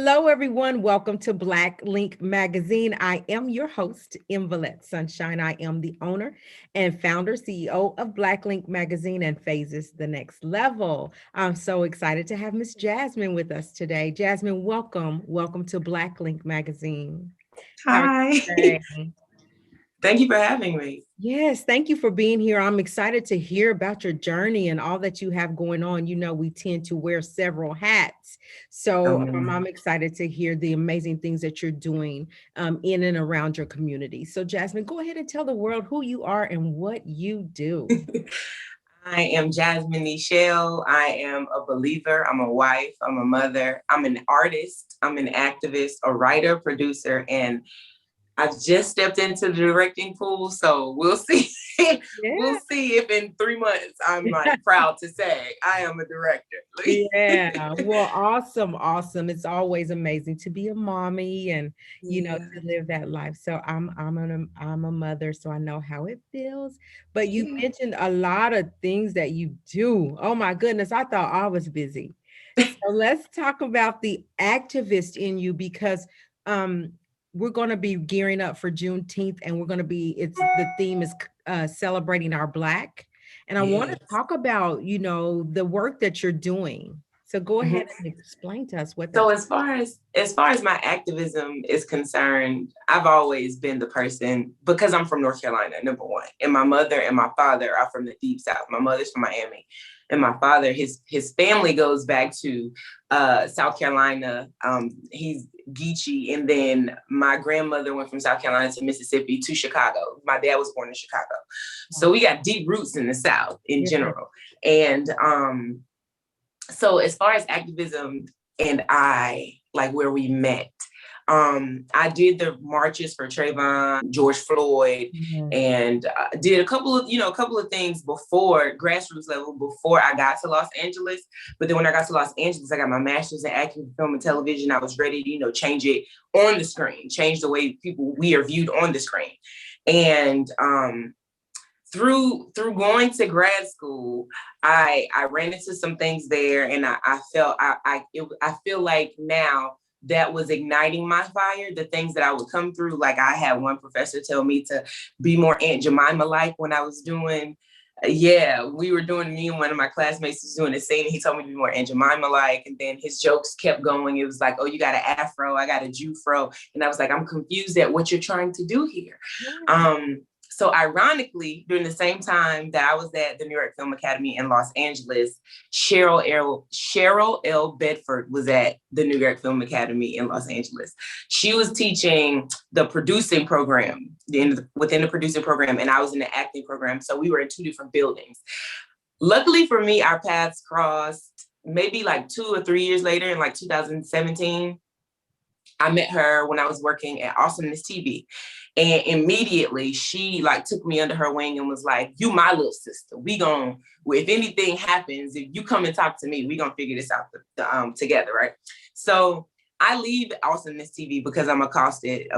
Hello, everyone. Welcome to Black Link Magazine. I am your host, Invalette Sunshine. I am the owner and founder, CEO of Black Link Magazine and Phases the Next Level. I'm so excited to have Miss Jasmine with us today. Jasmine, welcome. Welcome to Black Link Magazine. How are Hi. you today? Thank you for having me. Yes, thank you for being here. I'm excited to hear about your journey and all that you have going on. You know, we tend to wear several hats. So I'm excited to hear the amazing things that you're doing in and around your community. So Jasmine, go ahead and tell the world who you are and what you do. I am Jasmine NICHELLE. I am a believer. I'm a wife. I'm a mother. I'm an artist. I'm an activist, a writer, producer, and I've just stepped into the directing pool. So we'll see. We'll see if in 3 months I'm like proud to say I am a director. Yeah. Well, awesome. Awesome. It's always amazing to be a mommy and, you know, to live that life. So I'm a mother, so I know how it feels. But you mentioned a lot of things that you do. Oh my goodness. I thought I was busy. So let's talk about the activist in you because we're going to be gearing up for Juneteenth and the theme is celebrating our Black. And I want to talk about, you know, the work that you're doing. So go ahead and explain to us what So that's. as far as my activism is concerned, I've always been the person, because I'm from North Carolina, number one, and my mother and my father are from the deep South. My mother's from Miami, and my father, his family goes back to South Carolina. He's Geechee, and then my grandmother went from South Carolina to Mississippi to Chicago. My dad was born in Chicago, so we got deep roots in the South in general, and so as far as activism and like where we met, I did the marches for Trayvon, George Floyd, and did a couple of things before grassroots level before I got to Los Angeles. But then when I got to Los Angeles, I got my master's in acting, film, and television. I was ready to, change it on the screen, change the way we are viewed on the screen. And through going to grad school, I ran into some things there, and I feel like now that was igniting my fire. The things that I would come through, like I had one professor tell me to be more Aunt Jemima-like when I was doing. Me and one of my classmates was doing the scene. He told me to be more Aunt Jemima-like, and then his jokes kept going. It was like, oh, you got an afro, I got a Jufro, and I was like, I'm confused at what you're trying to do here. So ironically, during the same time that I was at the New York Film Academy in Los Angeles, Cheryl L. Bedford was at the New York Film Academy in Los Angeles. She was teaching the producing program within the producing program, and I was in the acting program. So we were in two different buildings. Luckily for me, our paths crossed maybe like 2 or 3 years later in like 2017. I met her when I was working at Awesomeness TV. And immediately she like took me under her wing and was like, you my little sister. If anything happens, if you come and talk to me, we gonna figure this out together, right? So I leave Awesomeness TV because I'm accosted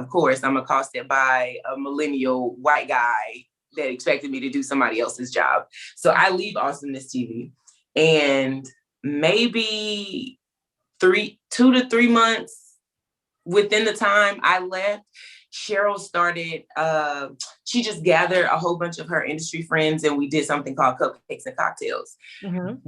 by a millennial white guy that expected me to do somebody else's job. So I leave Awesomeness TV, and maybe 2 to 3 months within the time I left, Cheryl started, she just gathered a whole bunch of her industry friends, and we did something called Cupcakes and Cocktails.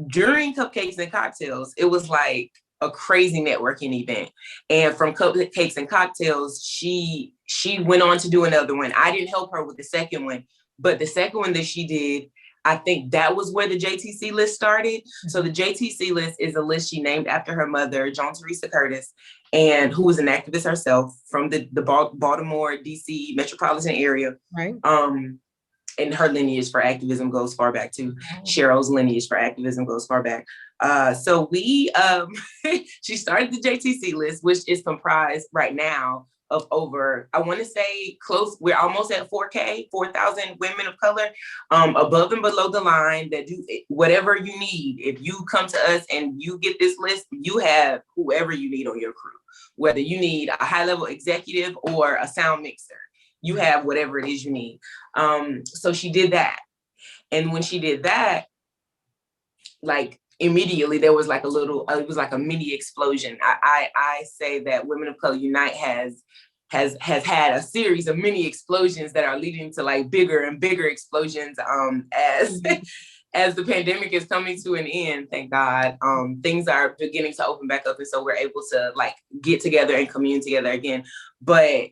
During Cupcakes and Cocktails, it was like a crazy networking event. And from Cupcakes and Cocktails, she went on to do another one. I didn't help her with the second one, but the second one that she did, I think that was where the JTC list started. So the JTC list is a list she named after her mother, Joan Teresa Curtis, and who was an activist herself from the Baltimore, DC metropolitan area. Right. And her lineage for activism goes far back too. Cheryl's lineage for activism goes far back. So she started the JTC list, which is comprised right now of over, I want to say we're almost at 4,000 women of color, above and below the line, that do whatever you need. If you come to us and you get this list, you have whoever you need on your crew, whether you need a high level executive or a sound mixer, you have whatever it is you need. So she did that. And when she did that, like immediately there was like a little, it was like a mini explosion. I say that Women of Color Unite has had a series of mini explosions that are leading to like bigger and bigger explosions as as the pandemic is coming to an end. Thank God, things are beginning to open back up, and so we're able to like get together and commune together again. But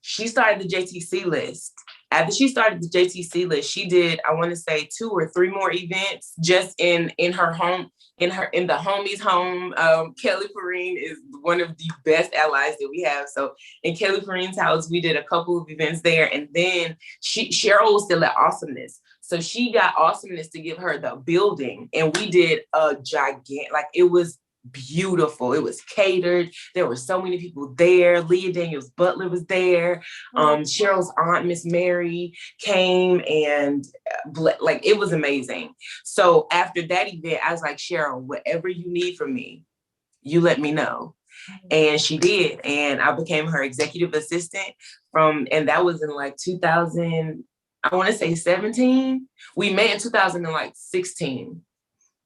she started the JTC list. After she started the JTC list, she did, I want to say 2 or 3 more events just in her home, in the homie's home. Kelly Perrine is one of the best allies that we have. So in Kelly Perrine's house, we did a couple of events there. And then Cheryl was still at Awesomeness. So she got Awesomeness to give her the building. And we did a gigantic, like it was beautiful. It was catered. There were so many people there. Leah Daniels Butler was there. Cheryl's aunt, Miss Mary, came, and like it was amazing. So after that event, I was like, Cheryl, whatever you need from me, you let me know. And she did. And I became her executive assistant and that was in like 2000, I want to say 17. We met in 2016.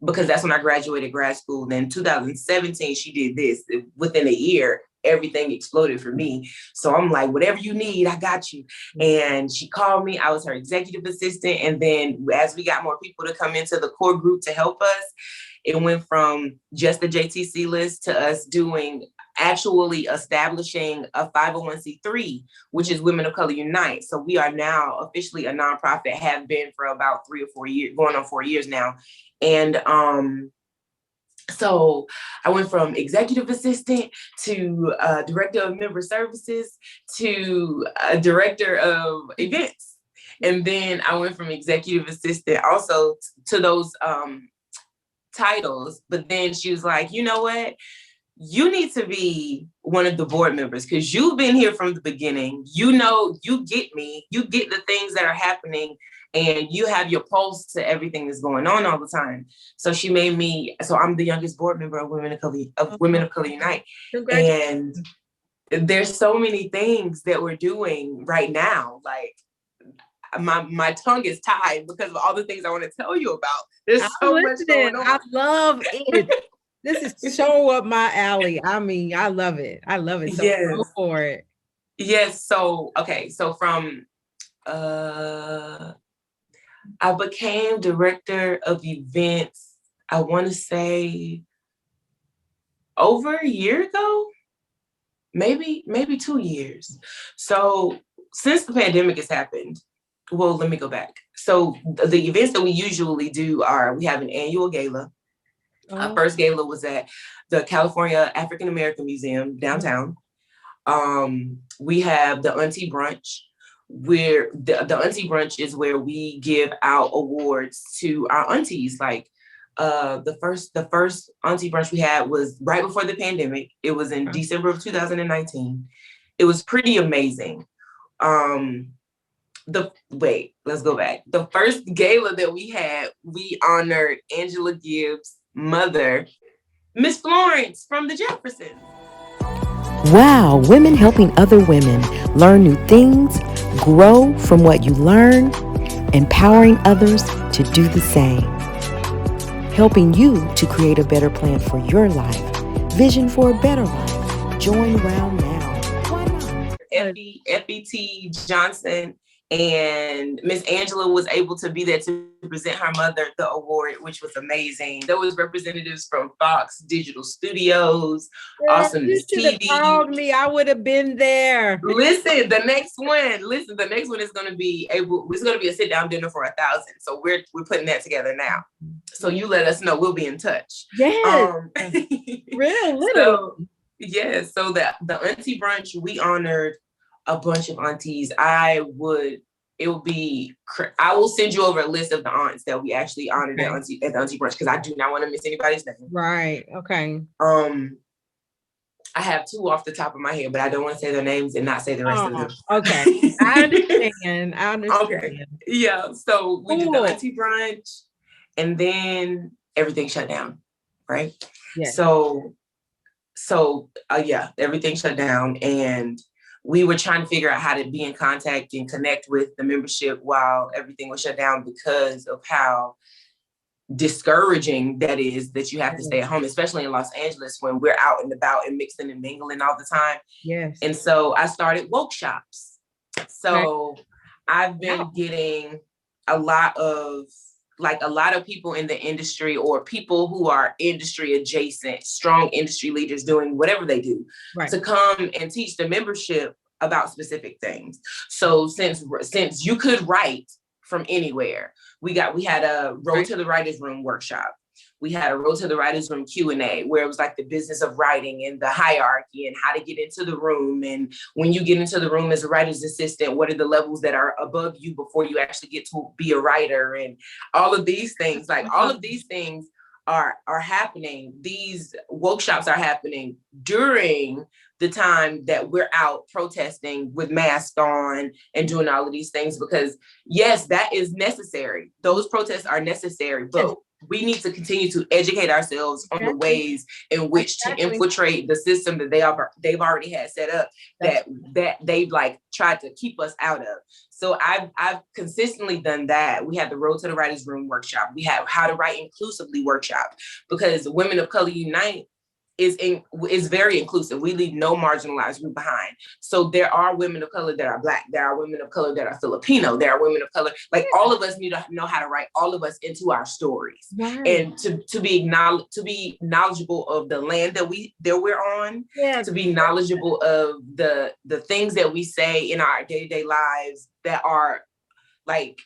Because that's when I graduated grad school. Then 2017, she did this. Within a year, everything exploded for me. So I'm like, whatever you need, I got you. And she called me. I was her executive assistant. And then as we got more people to come into the core group to help us, it went from just the JTC list to us actually establishing a 501c3, which is Women of Color Unite. So we are now officially a nonprofit, have been for about 3 or 4 years, going on 4 years now. And so I went from executive assistant to director of member services to director of events. And then I went from executive assistant also to those titles. But then she was like, you know what? You need to be one of the board members because you've been here from the beginning. You know, you get me, you get the things that are happening, and you have your pulse to everything that's going on all the time. So she made me, so I'm the youngest board member of Women of Color Unite. And there's so many things that we're doing right now. Like my tongue is tied because of all the things I want to tell you about. There's so much going on. I love it. This is so up my alley. I mean, I love it. I love it. So yes. Go for it. Yes. So, okay. So from, I became director of events, I want to say over a year ago, maybe 2 years. So since the pandemic has happened, well, let me go back. So the events that we usually do are, we have an annual gala. Our first gala was at the California African American Museum downtown. We have the Auntie Brunch, where the Auntie Brunch is where we give out awards to our aunties. Like the first Auntie Brunch we had was right before the pandemic. It was in December of 2019. It was pretty amazing. Let's go back. The first gala that we had, we honored Angela Gibbs' mother, Miss Florence from the Jeffersons. Wow, women helping other women learn new things, grow from what you learn, empowering others to do the same. Helping you to create a better plan for your life. Vision for a better life. Join Round now. Why not? Effie Johnson and Miss Angela was able to be there to present her mother the award, which was amazing. There was representatives from Fox Digital Studios, Awesomeness TV. Called me, I would have been there. Listen, the next one is going to be it's going to be a sit down dinner for 1,000. So we're putting that together now. So you let us know, we'll be in touch. Yes. Real little. So the Auntie Brunch, we honored a bunch of aunties. I will send you over a list of the aunts that we actually honored at the Auntie Brunch, because I do not want to miss anybody's name. Right. Okay. I have 2 off the top of my head, but I don't want to say their names and not say the rest of them. Okay. I understand. Okay. Yeah. So we did the Auntie Brunch, and then everything shut down. Right. Yeah. So everything shut down, and we were trying to figure out how to be in contact and connect with the membership while everything was shut down, because of how discouraging that is, that you have to stay at home, especially in Los Angeles when we're out and about and mixing and mingling all the time. Yes. And so I started woke shops. So I've been getting a lot of people in the industry, or people who are industry adjacent, strong industry leaders doing whatever they do, to come and teach the membership about specific things. So since you could write from anywhere, we had a Road to the Writer's Room workshop. We had a Road to the Writer's Room Q&A, where it was like the business of writing and the hierarchy and how to get into the room. And when you get into the room as a writer's assistant, what are the levels that are above you before you actually get to be a writer, and all of these things. Like, all of these things are happening. These workshops are happening during the time that we're out protesting with masks on and doing all of these things, because yes, that is necessary. Those protests are necessary, but we need to continue to educate ourselves on the ways in which to infiltrate the system that they've already had set up, that they've like tried to keep us out of. So I've consistently done that. We had the Road to the Writer's Room workshop. We have How to Write Inclusively workshop, because Women of Color Unite is very inclusive. We leave no marginalized group behind. So there are women of color that are Black. There are women of color that are Filipino. There are women of color. Like, all of us need to know how to write all of us into our stories, and to be knowledgeable of the land that we're on. To be knowledgeable of the things that we say in our day-to-day lives that are like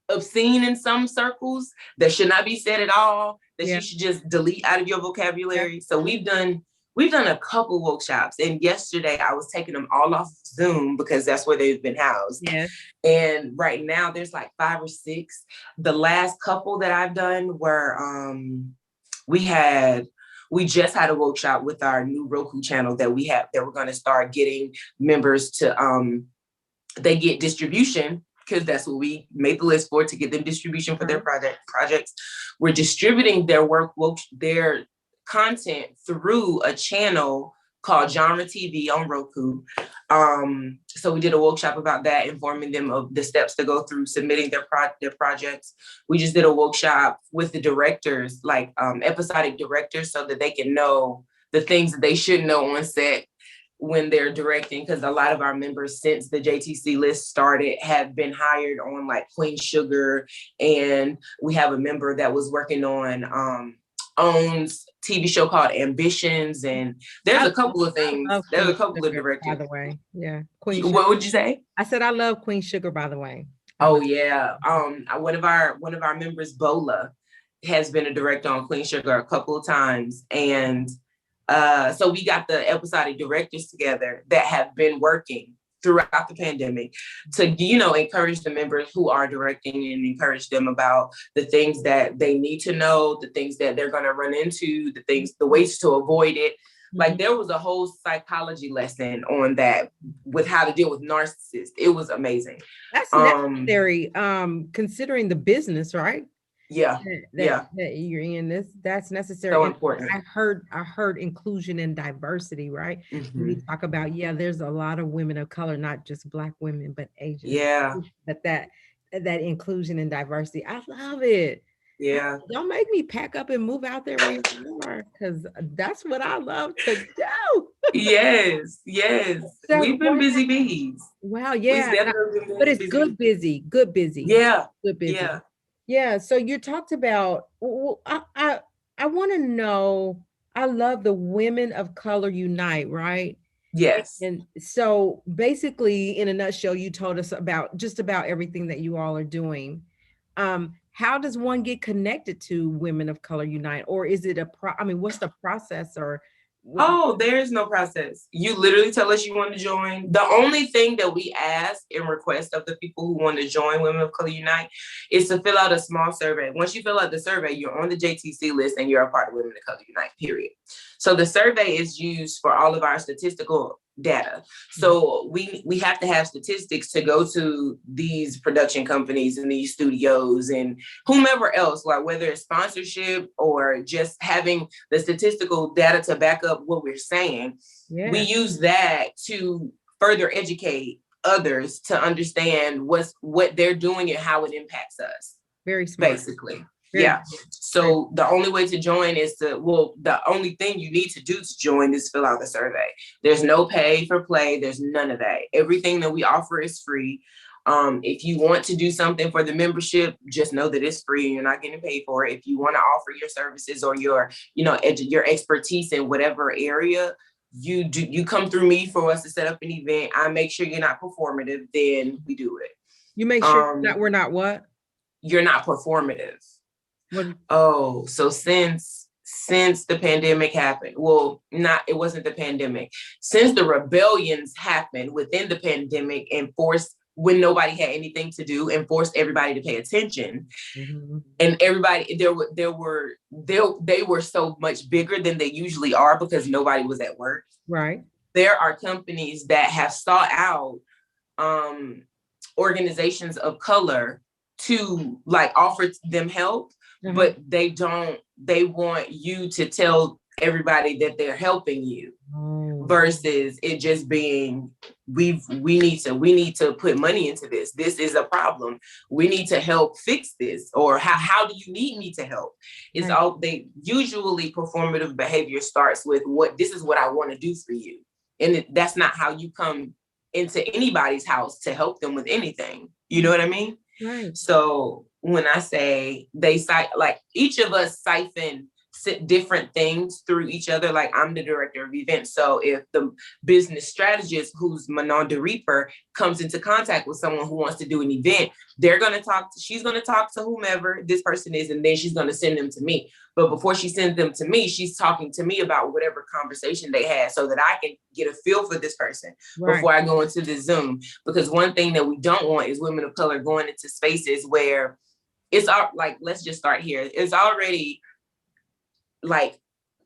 obscene in some circles, that should not be said at all, that you should just delete out of your vocabulary. So we've done a couple workshops, and yesterday I was taking them all off Zoom because that's where they've been housed. And right now there's like 5 or 6. The last couple that I've done were we just had a workshop with our new Roku channel that we're going to start getting members to they get distribution, because that's what we made the list for, to get them distribution for their projects. We're distributing their their content through a channel called Genre TV on Roku. So we did a workshop about that, informing them of the steps to go through submitting their projects. We just did a workshop with the directors, like episodic directors, so that they can know the things that they should know on set when they're directing, because a lot of our members, since the JTC list started, have been hired on like Queen Sugar, and we have a member that was working on OWN's TV show called Ambitions, and there's a couple of things. There's a couple of directors. By the way, Queen Sugar. What would you say? I said I love Queen Sugar, by the way. Oh yeah, one of our members, Bola, has been a director on Queen Sugar a couple of times, and so we got the episodic directors together that have been working throughout the pandemic to, encourage the members who are directing, and encourage them about the things that they need to know, the things that they're going to run into, the ways to avoid it. Like, there was a whole psychology lesson on that, with how to deal with narcissists. It was amazing. That's necessary, considering the business, right? That you're in. That's necessary. So important. I heard inclusion and diversity, right? We talk about, there's a lot of women of color, not just Black women, but Asian. But that inclusion and diversity, I love it. Don't make me pack up and move out there anymore, because that's what I love to do. Yes. So we've been busy bees. Wow, but it's good busy. Good busy. Good busy. Yeah, so you talked about, I want to know, I love the Women of Color Unite, right? Yes. And so basically, in a nutshell, you told us about just about everything that you all are doing. How does one get connected to Women of Color Unite? Or is it what's the process? Or there is no process. You literally tell us you want to join. The only thing that we ask and request of the people who want to join Women of Color Unite is to fill out a small survey. Once you fill out the survey, you're on the JTC list and you're a part of Women of Color Unite, period. So the survey is used for all of our statistical data. So we have to have statistics to go to these production companies and these studios and whomever else, like whether it's sponsorship or just having the statistical data to back up what we're saying. We use that to further educate others to understand what they're doing and how it impacts us. Very smart. Basically. Yeah. So the only way to join is the only thing you need to do to join is fill out the survey. There's no pay for play. There's none of that. Everything that we offer is free. If you want to do something for the membership, just know that it's free and you're not getting paid for it. If you want to offer your services or your expertise in whatever area, you come through me for us to set up an event. I make sure you're not performative, then we do it. You make sure that we're not what? You're not performative. What? Oh, so since the pandemic happened, it wasn't the pandemic. Since the rebellions happened within the pandemic and forced when nobody had anything to do and forced everybody to pay attention, and everybody they were so much bigger than they usually are because nobody was at work. Right. There are companies that have sought out organizations of color to like offer them help, but they want you to tell everybody that they're helping you versus it just being we need to put money into this. This is a problem. We need to help fix this. Or how do you need me to help? It's all they usually performative behavior starts with this is what I want to do for you. And that's not how you come into anybody's house to help them with anything. You know what I mean? Right. So when I say each of us siphon different things through each other. Like I'm the director of events. So if the business strategist who's Manon de Reaper comes into contact with someone who wants to do an event, she's going to talk to whomever this person is, and then she's going to send them to me. But before she sends them to me, she's talking to me about whatever conversation they had so that I can get a feel for this person before I go into the Zoom. Because one thing that we don't want is women of color going into spaces where it's let's just start here. It's already like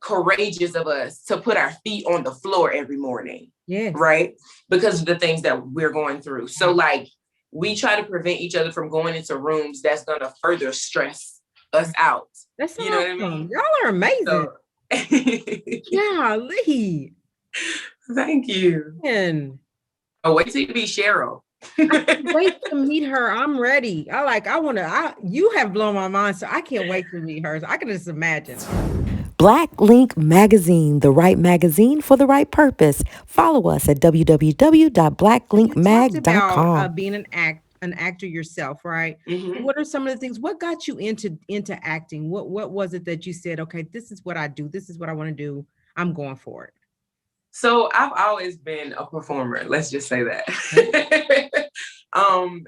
courageous of us to put our feet on the floor every morning. Yeah. Right. Because of the things that we're going through. So like we try to prevent each other from going into rooms that's going to further stress us out. That's you know what I mean? Y'all are amazing. Golly. Thank you. And wait till you meet Cheryl. I can't wait to meet her. I'm ready. You have blown my mind, so I can't wait to meet her. So I can just imagine. Black Link Magazine, the right magazine for the right purpose. Follow us at www.blacklinkmag.com. Being an actor yourself, right? Mm-hmm. What are some of the things? What got you into acting? What was it that you said, okay, this is what I do. This is what I want to do. I'm going for it. So I've always been a performer. Let's just say that.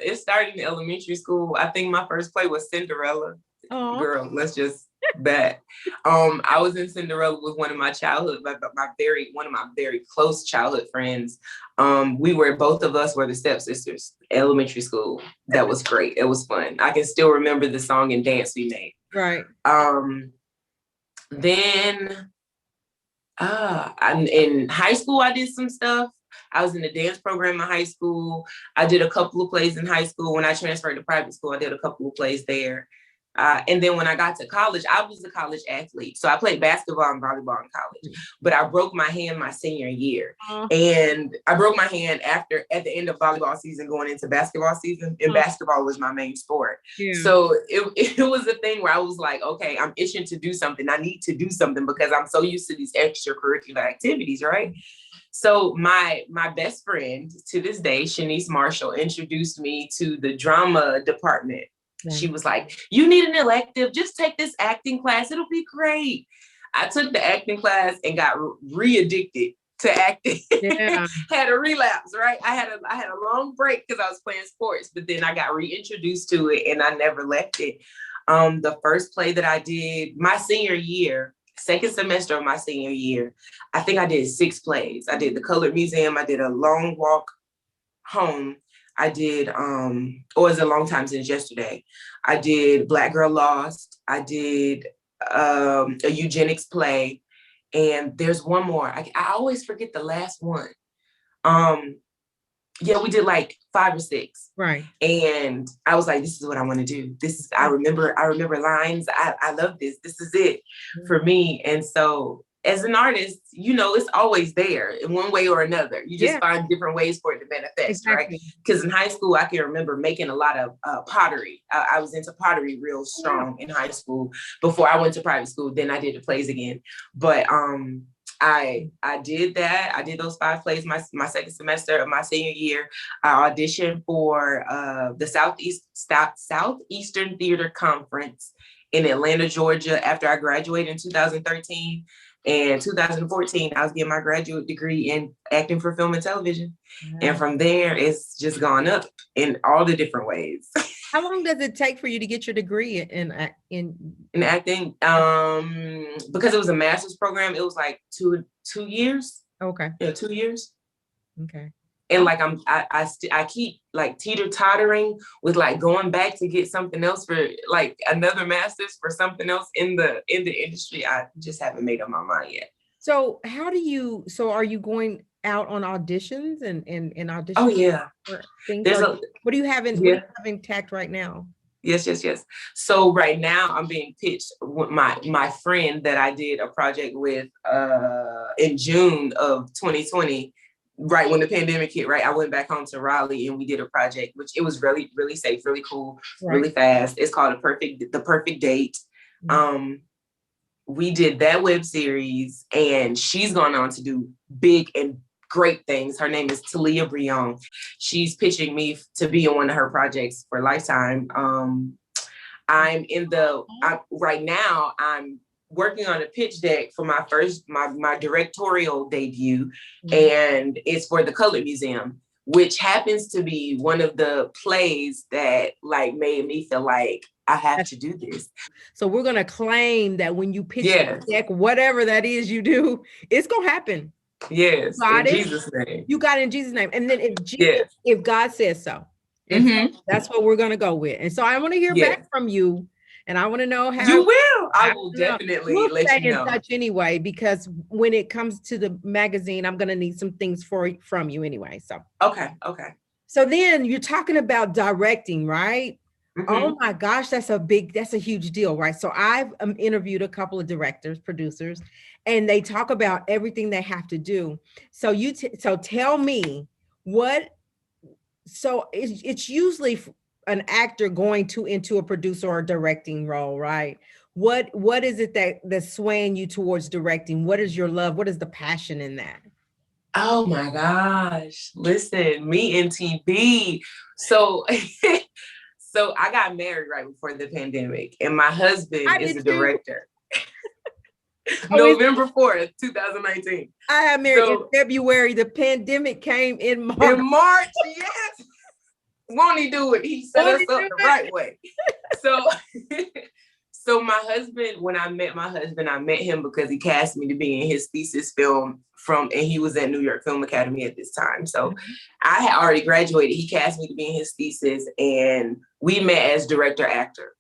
It started in elementary school. I think my first play was Cinderella. Aww. Girl, let's just bet. I was in Cinderella with one of my very close childhood friends. Both of us were the stepsisters. Elementary school. That was great. It was fun. I can still remember the song and dance we made. Right. Then in high school, I did some stuff. I was in the dance program in high school. I did a couple of plays in high school. When I transferred to private school, I did a couple of plays there. And then when I got to college, I was a college athlete. So I played basketball and volleyball in college, but I broke my hand my senior year. And I broke my hand at the end of volleyball season going into basketball season, and basketball was my main sport. Yeah. So it was a thing where I was like, okay, I'm itching to do something. I need to do something because I'm so used to these extracurricular activities, right? So my best friend to this day, Shanice Marshall, introduced me to the drama department. Yeah. She was like, you need an elective, just take this acting class. It'll be great. I took the acting class and got re-addicted to acting. Yeah. Had a relapse, right? I had a long break because I was playing sports, but then I got reintroduced to it and I never left it. The first play that I did my senior year, second semester of my senior year, I think I did 6 plays. I did the Colored Museum. I did A Long Walk Home. I did, it's a long time since yesterday. I did Black Girl Lost. I did a eugenics play. And there's one more. I always forget the last one. We did like 5 or 6. Right. And I was like, this is what I want to do. I remember lines. I love this. This is it for me. And so as an artist, you know, it's always there in one way or another. You just find different ways for it to manifest, right? Because in high school, I can remember making a lot of pottery. I was into pottery real strong in high school before I went to private school. Then I did the plays again. But I did that. I did those 5 plays my second semester of my senior year. I auditioned for the Southeastern Theater Conference in Atlanta, Georgia, after I graduated in 2013. And 2014, I was getting my graduate degree in acting for film and television. And from there, it's just gone up in all the different ways. How long does it take for you to get your degree in acting? Because it was a master's program, it was like two years. Okay. Yeah, 2 years. Okay. And like I keep like teeter-tottering with like going back to get something else for like another master's for something else in the industry. I just haven't made up my mind yet. So are you going out on auditions and auditions? Oh yeah. What do you have in tact right now? Yes. So right now I'm being pitched with my friend that I did a project with in June of 2020. Right when the pandemic hit, right, I went back home to Raleigh and we did a project, which it was really, really safe, really cool, really fast. It's called The Perfect Date. We did that web series, and she's gone on to do big and great things. Her name is Talia Brion. She's pitching me to be on one of her projects for Lifetime. Right now I'm working on a pitch deck for my directorial debut, and it's for the Colored Museum, which happens to be one of the plays that like made me feel like I have to do this. So we're gonna claim that when you pitch the deck, whatever that is you do, it's gonna happen. Yes, in Jesus' name. You got it in Jesus' name, and then if God says so, that's what we're gonna go with. And so I want to hear back from you. And I want to know how you will. I will definitely let you know. In touch anyway, because when it comes to the magazine, I'm going to need some things from you anyway. So okay. So then you're talking about directing, right? Oh my gosh, that's a huge deal, right? So I've interviewed a couple of directors, producers, and they talk about everything they have to do. So so tell me what. So it's usually an actor going into a producer or directing role, right? What is it that's swaying you towards directing? What is your love? What is the passion in that? Oh my gosh. Listen, me and TB. So I got married right before the pandemic, and my husband is a director. November 4th, 2019. I had married in February. The pandemic came in March. Yes. Won't he do it? He set us up the right way. So my husband, when I met my husband, I met him because he cast me to be in his thesis film and he was at New York Film Academy at this time. So I had already graduated. He cast me to be in his thesis, and we met as director actor.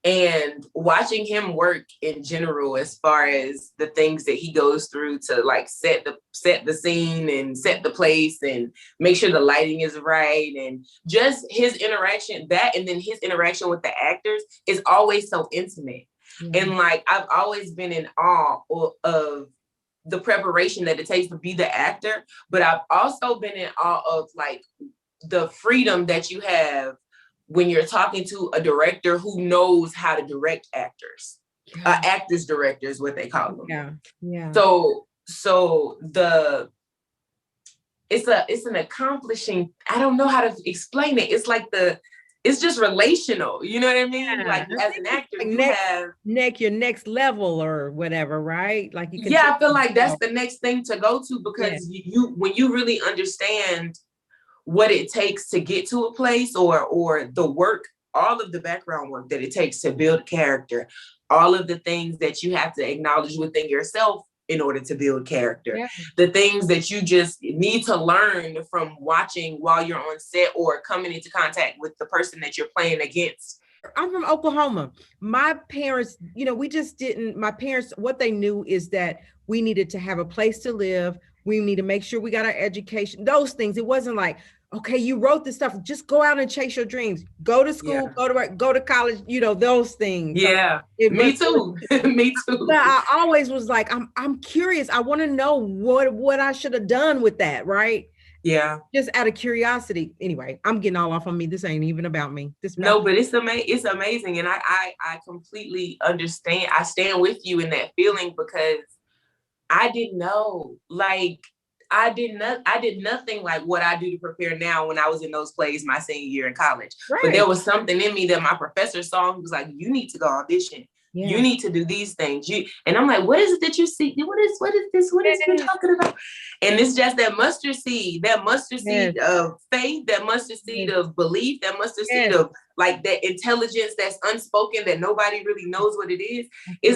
And watching him work in general, as far as the things that he goes through to like set the scene and set the place and make sure the lighting is right, and just his interaction, and then his interaction with the actors is always so intimate. And like, I've always been in awe of the preparation that it takes to be the actor, but I've also been in awe of like the freedom that you have when you're talking to a director who knows how to direct actors. Actors director is what they call them. Yeah. So it's an accomplishing, I don't know how to explain it. It's like it's just relational. You know what I mean? Yeah. Like as an actor, like you have your next level or whatever, right? Like you can. Yeah, I feel like that's the next thing to go to, because when you really understand what it takes to get to a place, or the work, all of the background work that it takes to build character, all of the things that you have to acknowledge within yourself in order to build character, the things that you just need to learn from watching while you're on set or coming into contact with the person that you're playing against. I'm from Oklahoma. My parents, my parents, what they knew is that we needed to have a place to live. We need to make sure we got our education, those things. It wasn't like, okay, you wrote this stuff, just go out and chase your dreams, go to school, go to work, go to college, those things. Yeah, so me too. Me too. But I always was like, I'm curious. I want to know what I should have done with that, right? Yeah. Just out of curiosity. Anyway, I'm getting all off on me. This ain't even about me. No, but it's amazing. And I completely understand. I stand with you in that feeling, because I didn't know, like, I did nothing like what I do to prepare now when I was in those plays my senior year in college. Right. But there was something in me that my professor saw. He was like, you need to go audition. Yeah. You need to do these things. And I'm like, what is it that you see? What is this? What is you talking about? And it's just that mustard seed of faith, that mustard seed of belief, that mustard seed of like that intelligence that's unspoken, that nobody really knows what it is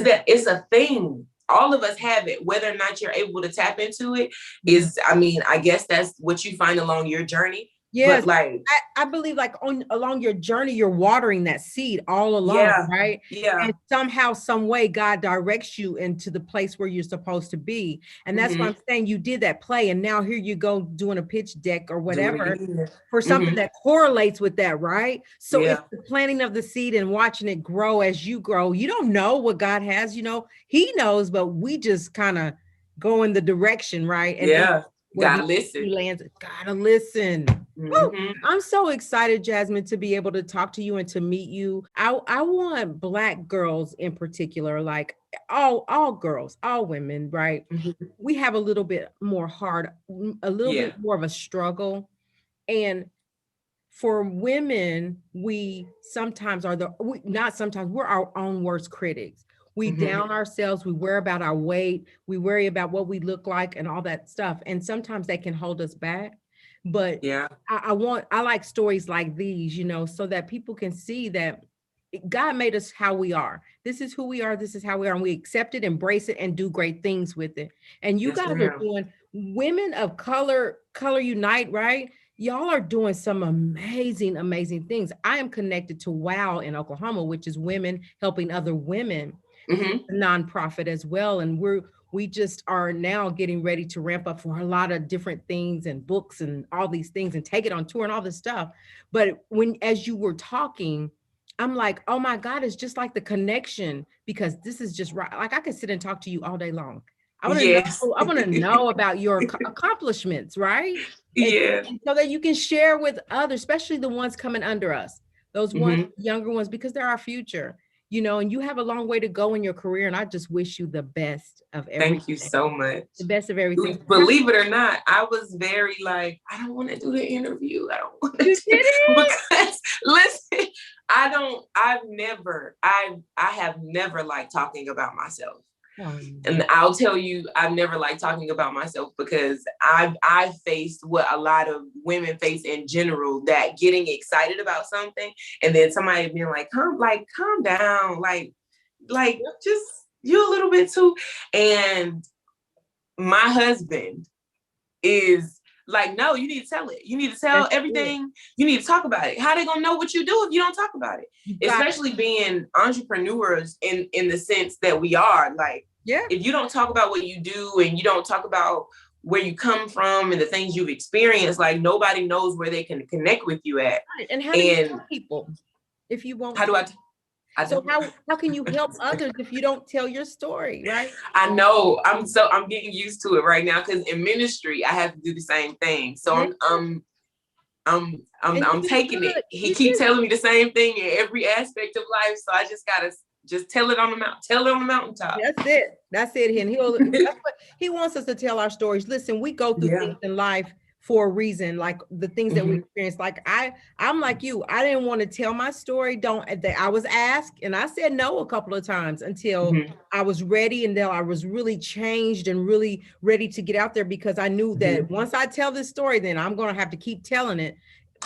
that it's a thing. All of us have it. Whether or not you're able to tap into it is, I guess that's what you find along your journey. Yeah, like I believe like along your journey, you're watering that seed all along, right? Yeah. And somehow, some way, God directs you into the place where you're supposed to be. And that's why I'm saying you did that play, and now here you go doing a pitch deck or whatever for something that correlates with that, right? So it's the planting of the seed and watching it grow as you grow. You don't know what God has, He knows, but we just kind of go in the direction, right? And gotta listen. Gotta listen. I'm so excited, Jasmine, to be able to talk to you and to meet you. I want Black girls in particular, like all girls, all women, right? We have a little bit more bit more of a struggle. And for women, we're our own worst critics. We down ourselves, we worry about our weight, we worry about what we look like and all that stuff. And sometimes that can hold us back. But I like stories like these, so that people can see that God made us how we are. This is who we are. This is how we are. And we accept it, embrace it, and do great things with it. And you guys are doing, women of color unite, right? Y'all are doing some amazing, amazing things. I am connected to WOW in Oklahoma, which is Women Helping Other Women. A nonprofit as well, and we just are now getting ready to ramp up for a lot of different things and books and all these things and take it on tour and all this stuff. But as you were talking, I'm like, oh my God, it's just like the connection, because this is just right. Like I could sit and talk to you all day long. I want to know about your accomplishments, right? And so that you can share with others, especially the ones coming under us, those ones, younger ones, because they're our future. And you have a long way to go in your career, and I just wish you the best of everything. Thank you so much. The best of everything. Believe it or not, I was very like, I don't want to do the interview. I don't want to. You did it? Because listen, I have never liked talking about myself. And I'll tell you, I've never liked talking about myself, because I've faced what a lot of women face in general, that getting excited about something and then somebody being like, calm down, like just you a little bit too. And my husband is like, no, you need to tell it. You need to tell everything. You need to talk about it. How they gonna know what you do if you don't talk about it? Especially being entrepreneurs in the sense that we are, like, if you don't talk about what you do and you don't talk about where you come from and the things you've experienced, like nobody knows where they can connect with you at. Right. And how do you tell people if you won't? How do I? So how can you help others if you don't tell your story, right? I know. I'm getting used to it right now, because in ministry I have to do the same thing. So I'm taking it. He keeps telling me the same thing in every aspect of life. So I just gotta tell it on the mountain. Tell it on the mountaintop. That's it. And he wants us to tell our stories. Listen, we go through things in life for a reason, like the things that we experienced. Like I'm like you, I didn't want to tell my story. I was asked and I said no a couple of times until I was ready, and then I was really changed and really ready to get out there, because I knew that once I tell this story, then I'm going to have to keep telling it.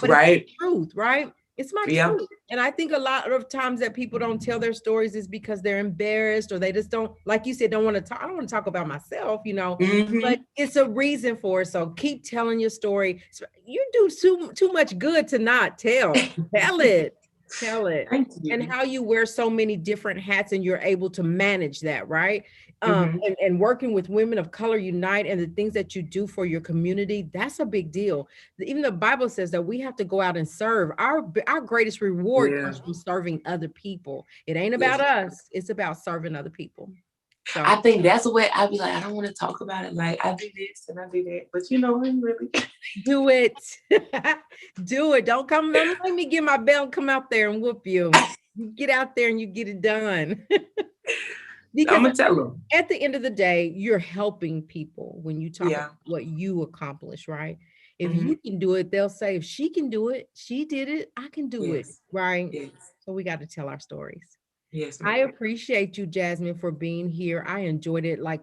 But it's the truth, right? It's my truth. And I think a lot of times that people don't tell their stories is because they're embarrassed, or they just don't, like you said, don't want to talk. I don't want to talk about myself, but it's a reason for it. So keep telling your story. You do too much good to not tell. Tell it. Tell it. Thank And you. how you wear so many different hats and you're able to manage that, right? Mhm. And working with Women of Color Unite and the things that you do for your community, that's a big deal. Even the Bible says that we have to go out and serve. Our greatest reward Yeah. comes from serving other people. It ain't about Yes. us, it's about serving other people. So I think that's the way I'd be like, I don't want to talk about it. Like I do this and I do that, but you know, I'm really. do it. Do it. Don't let me get my belt and come out there and whoop you. You get out there and you get it done. Because I'm gonna tell them. at the end of the day, you're helping people when you talk Yeah. about what you accomplish, right? If Mhm. you can do it, they'll say, if she can do it, she did it, I can do it, Yes. right? Yes. So we got to tell our stories. Yes, I ma'am. appreciate you, Jasmine, for being here. I enjoyed it. I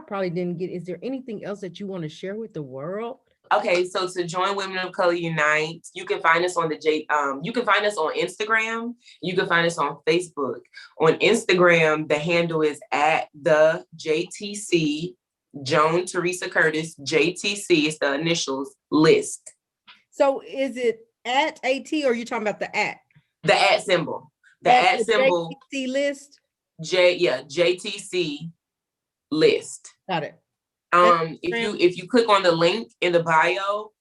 probably didn't get, is there anything else that you want to share with the world? Okay, so to join Women of Color Unite, you can find us on you can find us on Instagram. You can find us on Facebook. On Instagram, the handle is at the JTC Joan Teresa Curtis JTC. It's the initials list. So is it at AT or are you talking about the at? The at symbol. The At at the symbol. JTC list? JTC list. Got it. If you click on the link in the bio,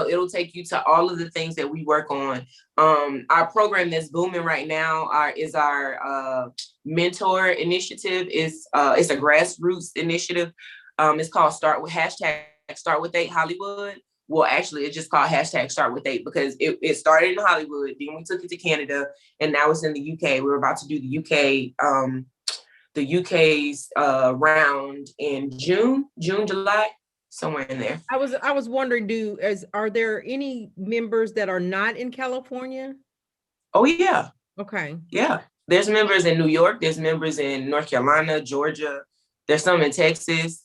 it'll take you to all of the things that we work on. Our program that's booming right now is our mentor initiative. It's a grassroots initiative. It's called Start with #StartWith8 Hollywood. Well, actually, it's just called #StartWith8 because it started in Hollywood, then we took it to Canada, and now it's in the UK. We're about to do the UK's round in June, July, somewhere in there. I was wondering, are there any members that are not in California? Oh yeah. Okay. Yeah. There's members in New York, there's members in North Carolina, Georgia, there's some in Texas.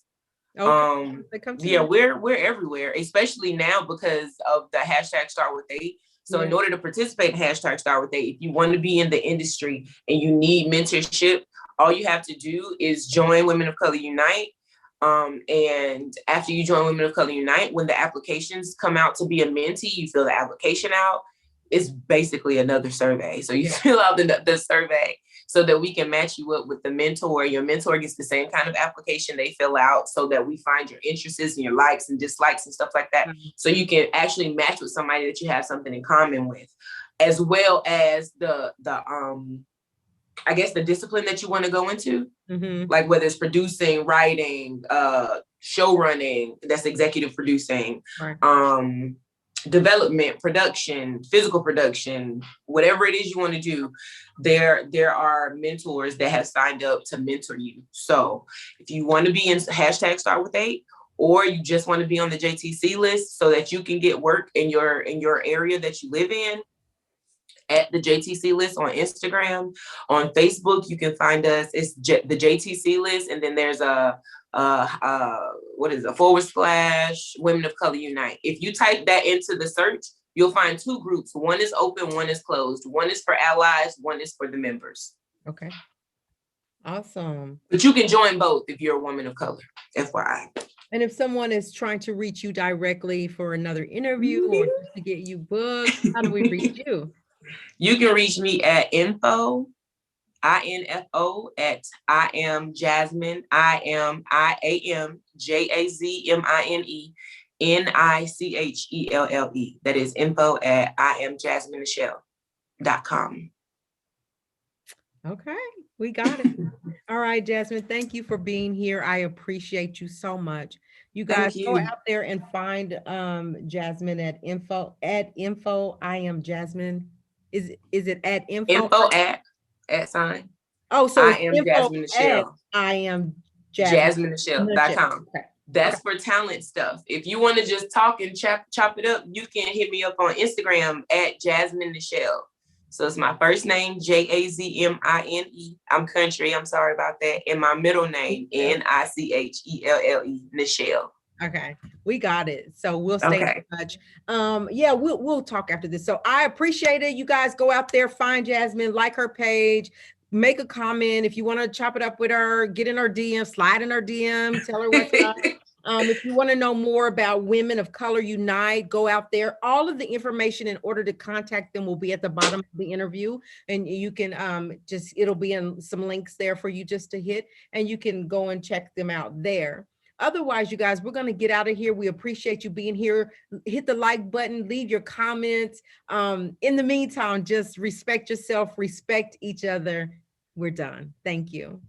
Okay. Yeah, we're everywhere, especially now because of the #StartWith8. So in order to participate in #StartWith8, if you want to be in the industry and you need mentorship, all you have to do is join Women of Color Unite. And after you join Women of Color Unite, when the applications come out to be a mentee, you fill the application out. It's basically another survey. So you fill out the survey so that we can match you up with the mentor. Your mentor gets the same kind of application they fill out so that we find your interests and your likes and dislikes and stuff like that. So you can actually match with somebody that you have something in common with, as well as the I guess the discipline that you want to go into, like whether it's producing, writing, show running, that's executive producing, development, production, physical production, whatever it is you want to do, there are mentors that have signed up to mentor you. So if you want to be in #StartWith8, or you just want to be on the JTC list so that you can get work in your area that you live in, at the JTC list on Instagram. On Facebook, you can find us. It's the JTC list, and then there's a / Women of Color Unite. If you type that into the search, you'll find two groups. One is open, one is closed. One is for allies, one is for the members. Okay. Awesome. But you can join both if you're a woman of color, FYI. And if someone is trying to reach you directly for another interview or just to get you booked, how do we reach you? You can reach me at info at I am JAZMINE, JAZMINE NICHELLE. That is info at IamJasmineNichelle.com. Okay, we got it. All right, Jasmine, thank you for being here. I appreciate you so much. You guys go out there and find Jasmine at info I am Jasmine. Is it at info at sign? Oh, so I am Jasmine Nichelle. I am JasmineNichelle.com. Okay. That's for talent stuff. If you want to just talk and chop it up, you can hit me up on Instagram at Jasmine Nichelle. So it's my first name, JAZMINE. I'm country. I'm sorry about that. And my middle name, NICHELLE, Nichelle. Okay, we got it. So we'll stay in touch. Yeah, we'll talk after this. So I appreciate it. You guys go out there, find Jasmine, like her page, make a comment. If you want to chop it up with her, get in her DM, slide in her DM, tell her what's up. If you want to know more about Women of Color Unite, go out there. All of the information in order to contact them will be at the bottom of the interview. And you can it'll be in some links there for you just to hit, and you can go and check them out there. Otherwise, you guys, we're going to get out of here. We appreciate you being here. Hit the like button, leave your comments. In the meantime, just respect yourself, respect each other. We're done. Thank you.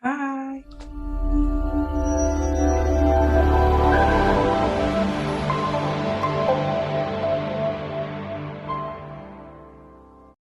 Bye.